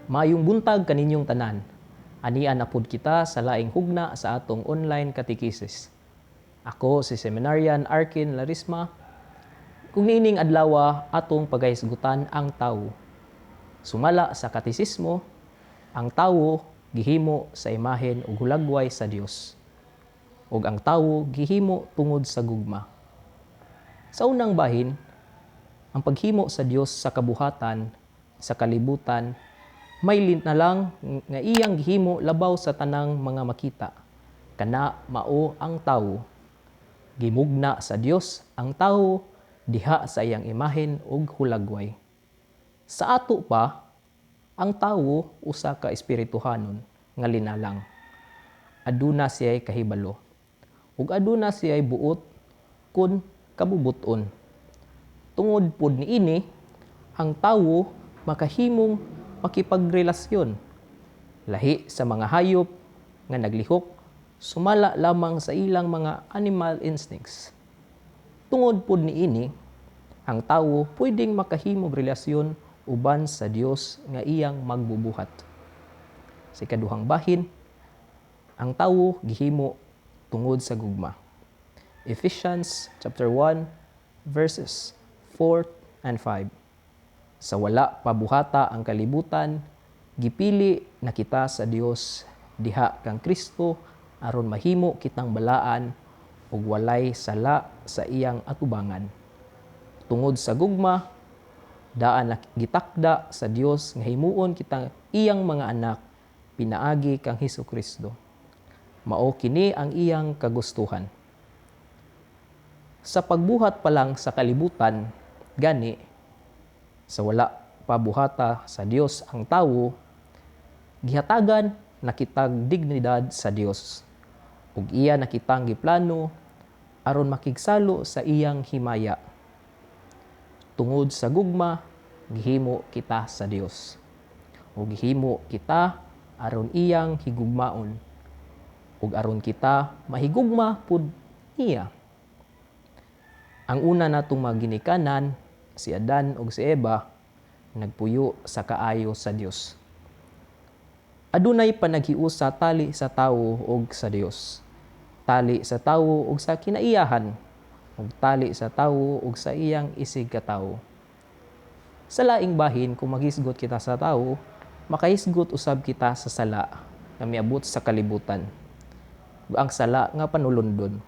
Maayong buntag kaninyong tanan. Ania na pud kita sa laing hugna sa atong online catechesis. Ako si Seminarian Arkin Larisma. Kung niining adlaw atong pagahisgutan ang tawo. Sumala sa katesismo, ang tawo gihimo sa imahen ug hulagway sa Dios. Ug ang tawo gihimo tungod sa gugma. Sa unang bahin, ang paghimo sa Dios sa kabuhatan, sa kalibutan, may linalang nga iyang gihimo labaw sa tanang mga makita. Kana mao ang tawo. Gimugna sa Dios ang tawo diha sa iyang imahen ug hulagway. Sa ato pa, ang tawo usa ka espirituhanon nga linalang. Aduna siya'y kahibalo. Ug aduna siya'y buot kun kabubuton. Tungod pod niini, ang tawo makahimong makipagrelasyon. Lahi sa mga hayop nga naglihok, sumala lamang sa ilang mga animal instincts. Tungod pod niini, ang tawo pwedeng makahimong relasyon uban sa Dios nga iyang magbubuhat. Sa ikaduhang bahin, ang tawo gihimo tungod sa gugma. Ephesians chapter 1 verses 4 and 5. Sa wala pabuhata ang kalibutan, gipili na kita sa Dios diha kang Kristo aron mahimo kitang balaan ug walay sala sa iyang atubangan. Tungod sa gugma, daan na gitakda sa Dios nga himuon kitang iyang mga anak pinaagi kang Hesukristo. Mao kini ang iyang kagustuhan. Sa pagbuhat pa lang sa kalibutan, gani, sa wala pabuhata sa Dios ang tawo, gihatagan nakitag dignidad sa Dios. Ug iya nakitang giplano aron makigsalo sa iyang himaya. Tungod sa gugma, gihimo kita sa Dios. Ug gihimo kita aron iyang higugmaon. Ug aron kita mahigugma pud niya. Ang una natong maginikanan, si Adan ug si Eva, nagpuyo sa kaayo sa Dios. Adunay panaghiusa tali sa tawo ug sa Dios. Tali sa tawo ug sa kinaiyahan, ug tali sa tawo ug sa iyang isig katawo. Sa laing bahin, kung maghisgot kita sa tawo, makahisgot usab kita sa sala nga miabot sa kalibutan. Ug ang sala nga panulundon.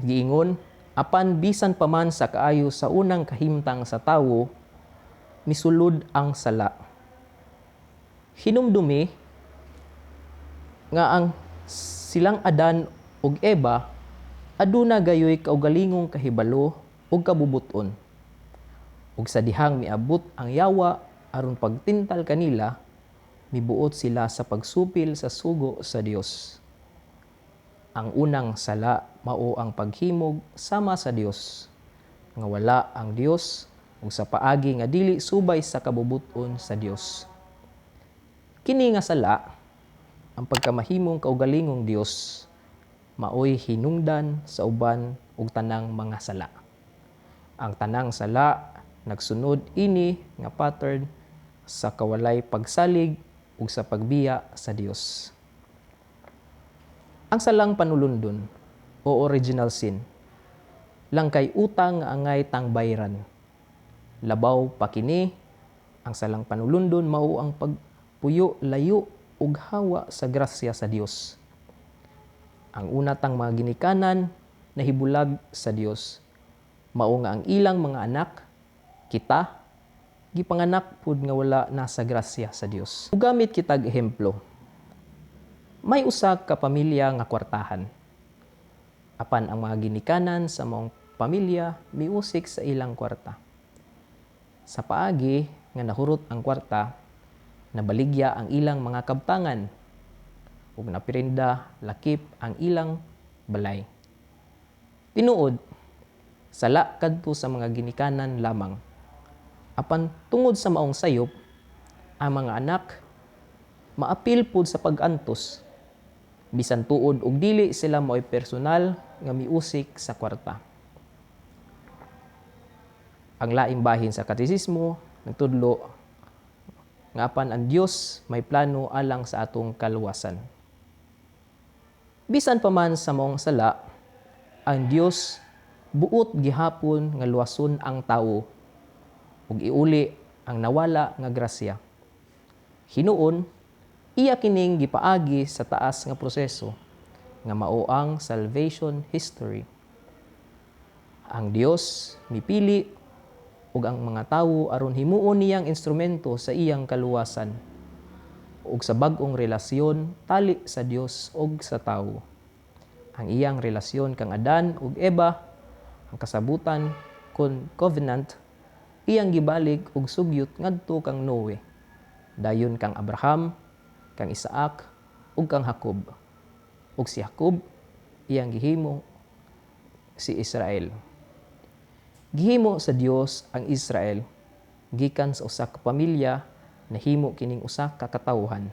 Giingon, apan bisan pa man sa kaayo sa unang kahimtang sa tawo, misulod ang sala. Hinumdumi nga ang silang Adan ug Eva aduna gayoy kaugalingong kahibalo ug kabubuton. Ug sa dihang miabot ang yawa aron pagtintal kanila, mibuot sila sa pagsupil sa sugo sa Dios. Ang unang sala mao ang paghimog sama sa Dios, nga wala ang Dios ug sa paagi nga dili subay sa kabubuton sa Dios. Kini nga sala, ang pagkamahimong kaugalingong Dios, maoy hinungdan sa uban ug tanang mga sala. Ang tanang sala nagsunod ini nga pattern sa kawalay pagsalig ug sa pagbiya sa Dios. Ang salang panulundon o original sin, lang kay utang nga angay tangbayran. Labaw pa kini, ang salang panulundon mao ang pagpuyo layo ug hawa sa grasya sa Dios. Ang una tang mga ginikanan nahibulag sa Dios, mao nga ang ilang mga anak, kita, gipanganak pud nga wala na sa grasya sa Dios. Ug gamit kitag ehemplo, may usa ka pamilya nga kwartahan. Apan ang mga ginikanan sa maong pamilya miusik sa ilang kwarta. Sa paagi nga nahurot ang kwarta, nabaligya ang ilang mga kabtangan ug napirinda lakip ang ilang balay. Tinuod, sala kadto sa mga ginikanan lamang. Apan tungod sa maong sayop, ang mga anak maapil pud sa pag-antos, bisan tuod og dili sila mo'y personal nga miusik sa kwarta. Ang laing bahin sa katesismo nagtudlo nga apan ang Dios may plano alang sa atong kaluwasan. Bisan pa man sa maong sala, ang Dios buot gihapon nga luwason ang tawo ug iuli ang nawala nga grasya. Hinuon, iya kining gipaagi sa taas nga proseso nga mao ang salvation history. Ang Dios mipili ug ang mga tawo aron himuon niyang instrumento sa iyang kaluwasan ug sa bag-ong relasyon tali sa Dios ug sa tawo. Ang iyang relasyon kang Adan ug Eva, ang kasabutan kon covenant, iyang gibalik og sugyot ngadto kang Noe, dayon kang Abraham, kang Isaac ug kang Jacob. Ug si Jacob iyang gihimo si Israel. Gihimo sa Dios ang Israel gikan sa usa ka pamilya na himo kining usa ka katawhan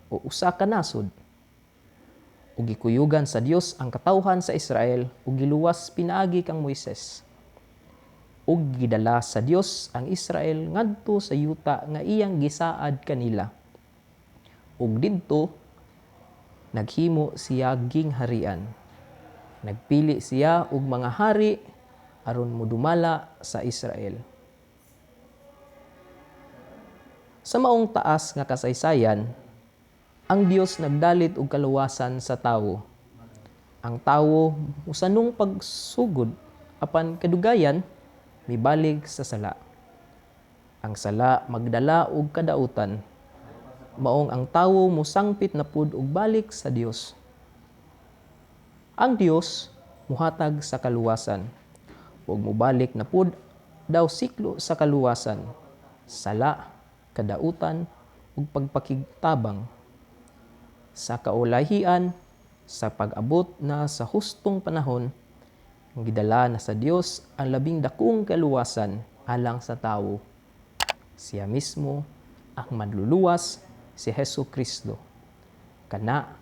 o usa ka nasod. Ug gikuyugan sa Dios ang katawhan sa Israel ug giluwas pinaagi kang Moises. Ug gidala sa Dios ang Israel ngadto sa yuta nga iyang gisaad kanila. Ug didto naghimo siya gingharian. Nagpili siya og mga hari aron modumala sa Israel. Sa maong taas nga kasaysayan, ang Dios nagdalit og kaluwasan sa tawo. Ang tawo usanong pagsugod apan kadugayan mibalig sa sala. Ang sala magdala og kadautan. Maong ang tawo mosangpit na pud og balik sa Dios. Ang Dios muhatag sa kaluwasan ug mobalik na pud daw siklo sa kaluwasan, sala, kadautan ug pagpakigtabang. Sa kaulahian, sa pag-abot na sa hustong panahon, gidala na sa Dios ang labing dakong kaluwasan alang sa tawo. Siya mismo ang manluluwas, si Hesukristo. Kana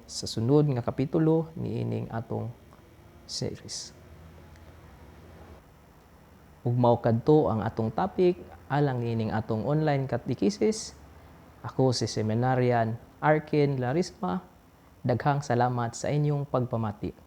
sa sunod nga kapitulo niining atong series. Ug mao kadto ang atong topic alang niining atong online catechesis. Ako si Seminarian Arkin Larisma. Daghang salamat sa inyong pagpamati.